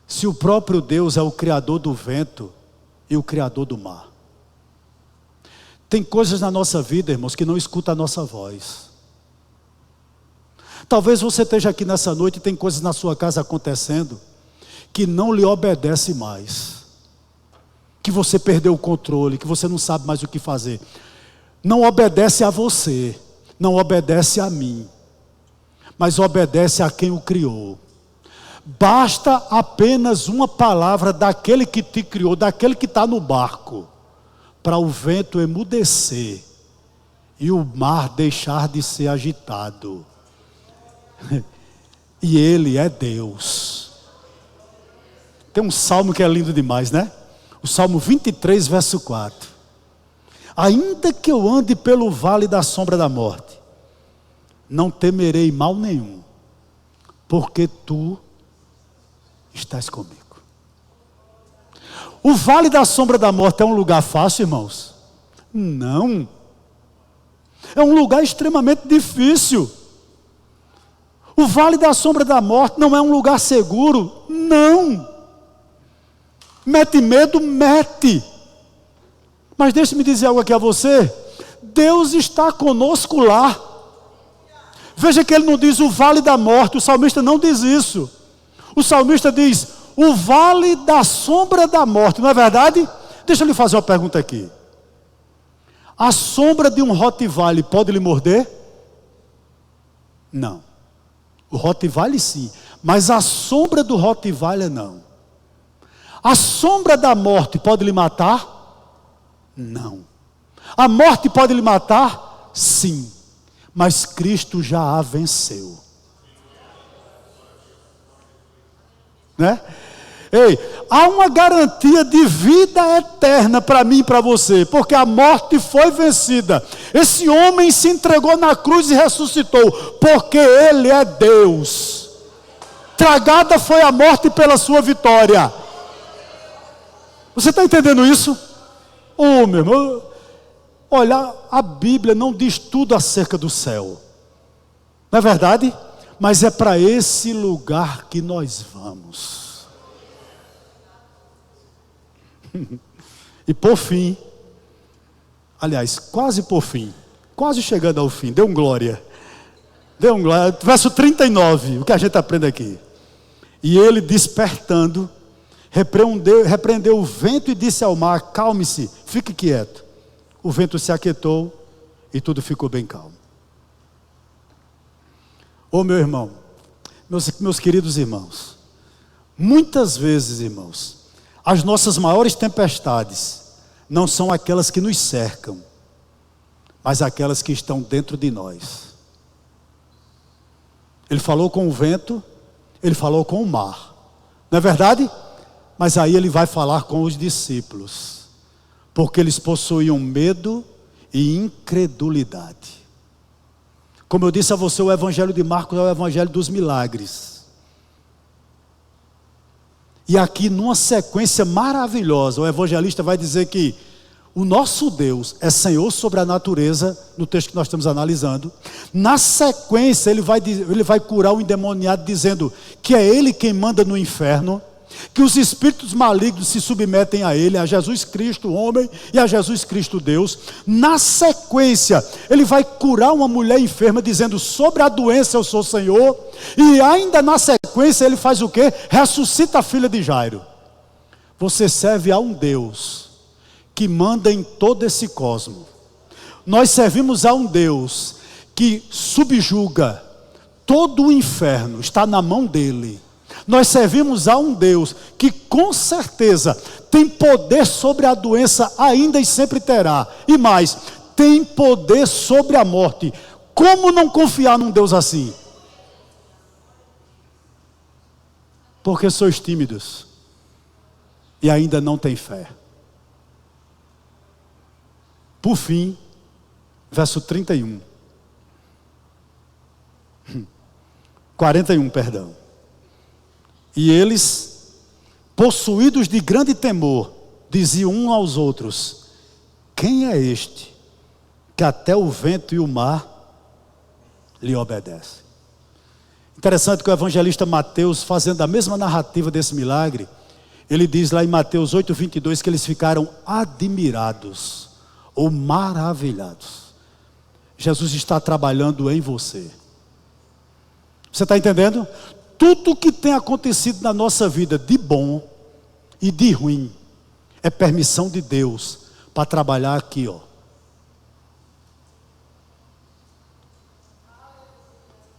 Se o próprio Deus é o Criador do vento e o Criador do mar. Tem coisas na nossa vida, irmãos, que não escutam a nossa voz. Talvez você esteja aqui nessa noite e tem coisas na sua casa acontecendo que não lhe obedece mais. Que você perdeu o controle, que você não sabe mais o que fazer. Não obedece a você, não obedece a mim, mas obedece a quem o criou. Basta apenas uma palavra daquele que te criou, daquele que está no barco, para o vento emudecer e o mar deixar de ser agitado. E Ele é Deus. Tem um salmo que é lindo demais, né? O Salmo 23, verso 4. Ainda que eu ande pelo vale da sombra da morte, não temerei mal nenhum, porque Tu estás comigo. O vale da sombra da morte é um lugar fácil, irmãos? Não. É um lugar extremamente difícil. O vale da sombra da morte não é um lugar seguro? Não. Mete medo? Mete. Mas deixe-me dizer algo aqui a você. Deus está conosco lá. Veja que Ele não diz o vale da morte. O salmista não diz isso. O salmista diz o vale da sombra da morte. Não é verdade? Deixa eu lhe fazer uma pergunta aqui. A sombra de um Rottweiler pode lhe morder? Não. O Rottweiler sim, mas a sombra do Rottweiler não. A sombra da morte pode lhe matar? Não. A morte pode lhe matar? Sim. Mas Cristo já a venceu. Né? Ei, há uma garantia de vida eterna para mim e para você, porque a morte foi vencida. Esse homem se entregou na cruz e ressuscitou, porque Ele é Deus. Tragada foi a morte pela sua vitória. Você está entendendo isso? Oh, meu irmão, olha, a Bíblia não diz tudo acerca do céu, não é verdade? Mas é para esse lugar que nós vamos. E por fim, aliás, quase por fim, quase chegando ao fim, dê um glória. Verso 39, o que a gente aprende aqui. E ele, despertando, repreendeu o vento e disse ao mar: calme-se, fique quieto. O vento se aquietou e tudo ficou bem calmo. Ô meu irmão, meus queridos irmãos, muitas vezes, irmãos, as nossas maiores tempestades não são aquelas que nos cercam, mas aquelas que estão dentro de nós. Ele falou com o vento, ele falou com o mar, não é verdade? Mas aí ele vai falar com os discípulos. porque eles possuíam medo e incredulidade. Como eu disse a você, o evangelho de Marcos é o evangelho dos milagres. E aqui, numa sequência maravilhosa, o evangelista vai dizer que o nosso Deus é Senhor sobre a natureza, no texto que nós estamos analisando. Na sequência, ele vai curar o endemoniado, dizendo que é Ele quem manda no inferno, que os espíritos malignos se submetem a Ele, a Jesus Cristo, homem, e a Jesus Cristo, Deus. Na sequência, Ele vai curar uma mulher enferma, dizendo, sobre a doença eu sou Senhor. E ainda na sequência, Ele faz o quê? Ressuscita a filha de Jairo. Você serve a um Deus que manda em todo esse cosmo. Nós servimos a um Deus que subjuga todo o inferno, está na mão dele. Nós servimos a um Deus que com certeza tem poder sobre a doença, ainda e sempre terá. E mais, tem poder sobre a morte. Como não confiar num Deus assim? Porque sois tímidos e ainda não têm fé. Por fim, verso 41, perdão. E eles, possuídos de grande temor, diziam uns aos outros: quem é este, que até o vento e o mar lhe obedecem? Interessante que o evangelista Mateus, fazendo a mesma narrativa desse milagre, ele diz lá em Mateus 8:22 que eles ficaram admirados ou maravilhados. Jesus está trabalhando em você. Você está entendendo? Tudo que tem acontecido na nossa vida, de bom e de ruim, é permissão de Deus para trabalhar aqui, ó.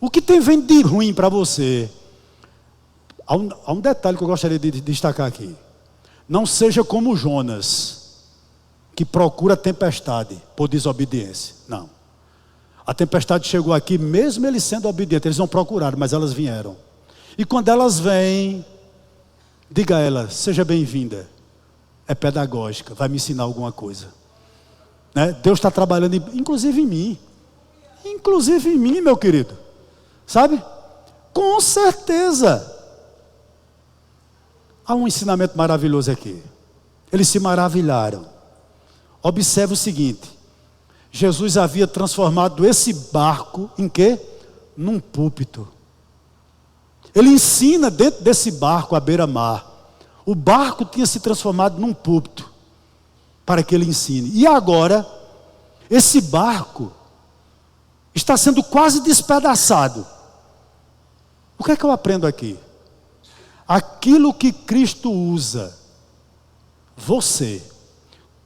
O que tem vindo de ruim para você? Há um detalhe que eu gostaria de destacar aqui. Não seja como Jonas, que procura a tempestade por desobediência. Não. A tempestade chegou aqui, mesmo eles sendo obedientes, eles não procuraram, mas elas vieram. E quando elas vêm, diga a ela: seja bem-vinda. É pedagógica, vai me ensinar alguma coisa, né? Deus está trabalhando, inclusive em mim. Inclusive em mim, meu querido. Sabe? Com certeza. Há um ensinamento maravilhoso aqui. Eles se maravilharam. Observe o seguinte: Jesus havia transformado esse barco em quê? Num púlpito. Ele ensina dentro desse barco à beira-mar. O barco tinha se transformado num púlpito para que ele ensine. E agora, esse barco está sendo quase despedaçado. O que é que eu aprendo aqui? Aquilo que Cristo usa, você,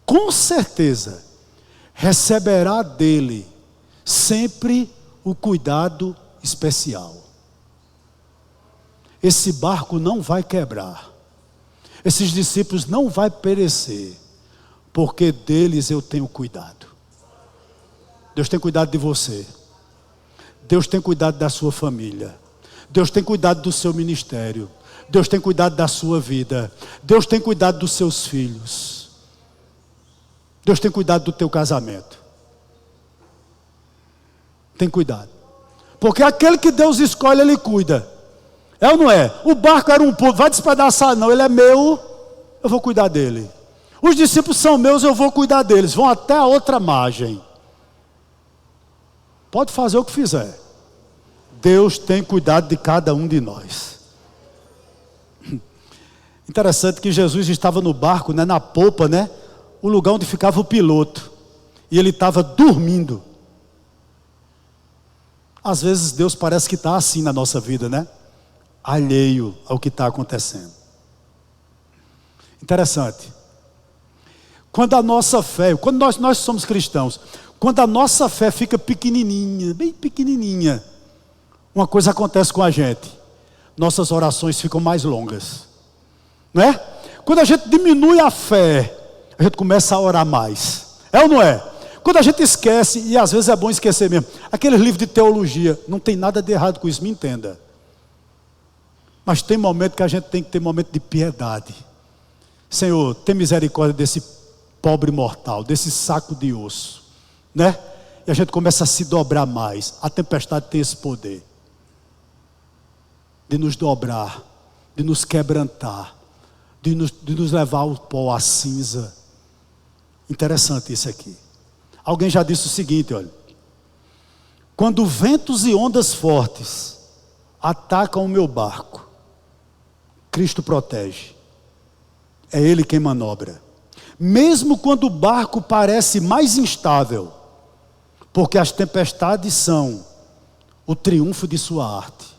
com certeza, receberá dele sempre o cuidado especial. Esse barco não vai quebrar. Esses discípulos não vão perecer, porque deles eu tenho cuidado. Deus tem cuidado de você. Deus tem cuidado da sua família. Deus tem cuidado do seu ministério. Deus tem cuidado da sua vida. Deus tem cuidado dos seus filhos. Deus tem cuidado do teu casamento. Tem cuidado. Porque aquele que Deus escolhe, Ele cuida. É ou não é? O barco era um povo, vai despedaçar não, ele é meu, eu vou cuidar dele. Os discípulos são meus, eu vou cuidar deles. Vão até a outra margem. Pode fazer o que fizer. Deus tem cuidado de cada um de nós. Interessante que Jesus estava no barco, né, na popa, né, o lugar onde ficava o piloto. E ele estava dormindo. Às vezes Deus parece que está assim na nossa vida, né? Alheio ao que está acontecendo. Interessante. Quando a nossa fé, quando nós somos cristãos, quando a nossa fé fica pequenininha, bem pequenininha, uma coisa acontece com a gente: nossas orações ficam mais longas, não é? Quando a gente diminui a fé, a gente começa a orar mais, é ou não é? Quando a gente esquece, e às vezes é bom esquecer mesmo, aqueles livros de teologia, não tem nada de errado com isso, me entenda. Mas tem momento que a gente tem que ter momento de piedade. Senhor, tem misericórdia desse pobre mortal, desse saco de osso, né? E a gente começa a se dobrar mais. A tempestade tem esse poder de nos dobrar, de nos quebrantar, de nos levar ao pó, à cinza. Interessante isso aqui. Alguém já disse o seguinte, olha: quando ventos e ondas fortes atacam o meu barco, Cristo protege. É Ele quem manobra. Mesmo quando o barco parece mais instável, porque as tempestades são o triunfo de sua arte.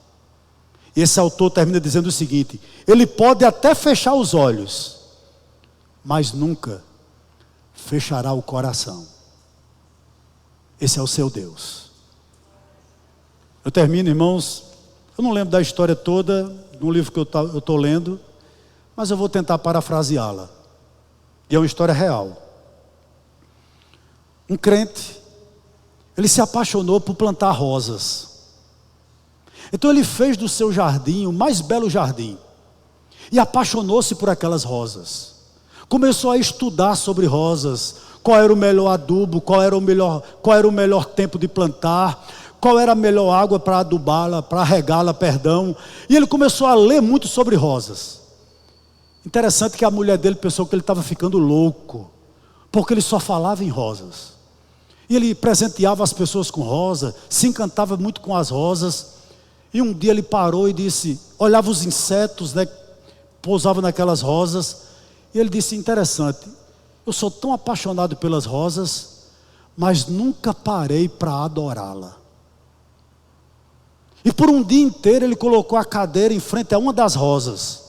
Esse autor termina dizendo o seguinte: ele pode até fechar os olhos, mas nunca fechará o coração. Esse é o seu Deus. Eu termino, irmãos. Eu não lembro da história toda no livro que eu estou lendo, mas eu vou tentar parafraseá-la. E é uma história real. Um crente, ele se apaixonou por plantar rosas. Então ele fez do seu jardim o mais belo jardim. E apaixonou-se por aquelas rosas. Começou a estudar sobre rosas. Qual era o melhor adubo, qual era o melhor tempo de plantar, qual era a melhor água para adubá-la, para regá-la, perdão. E ele começou a ler muito sobre rosas. Interessante que a mulher dele pensou que ele estava ficando louco, porque ele só falava em rosas. E ele presenteava as pessoas com rosa, se encantava muito com as rosas. E um dia ele parou e disse, olhava os insetos, né, pousavam naquelas rosas. E ele disse, interessante, eu sou tão apaixonado pelas rosas, mas nunca parei para adorá-la. E por um dia inteiro ele colocou a cadeira em frente a uma das rosas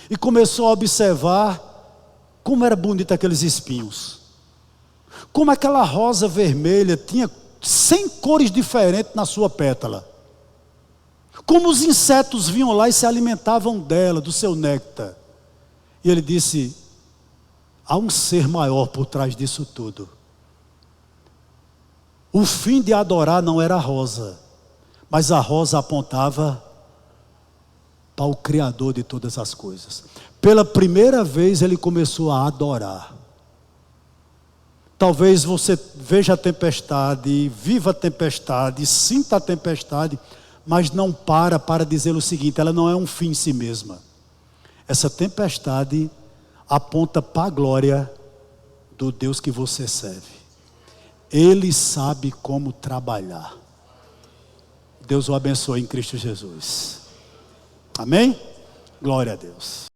e começou a observar como era bonita aqueles espinhos. Como aquela rosa vermelha tinha 100 cores diferentes na sua pétala. Como os insetos vinham lá e se alimentavam dela, do seu néctar. E ele disse, há um ser maior por trás disso tudo. O fim de adorar não era a rosa, mas a rosa apontava para o Criador de todas as coisas. Pela primeira vez ele começou a adorar. Talvez você veja a tempestade, viva a tempestade, sinta a tempestade, mas não para dizer o seguinte, ela não é um fim em si mesma. Essa tempestade aponta para a glória do Deus que você serve. Ele sabe como trabalhar. Deus o abençoe em Cristo Jesus. Amém? Glória a Deus.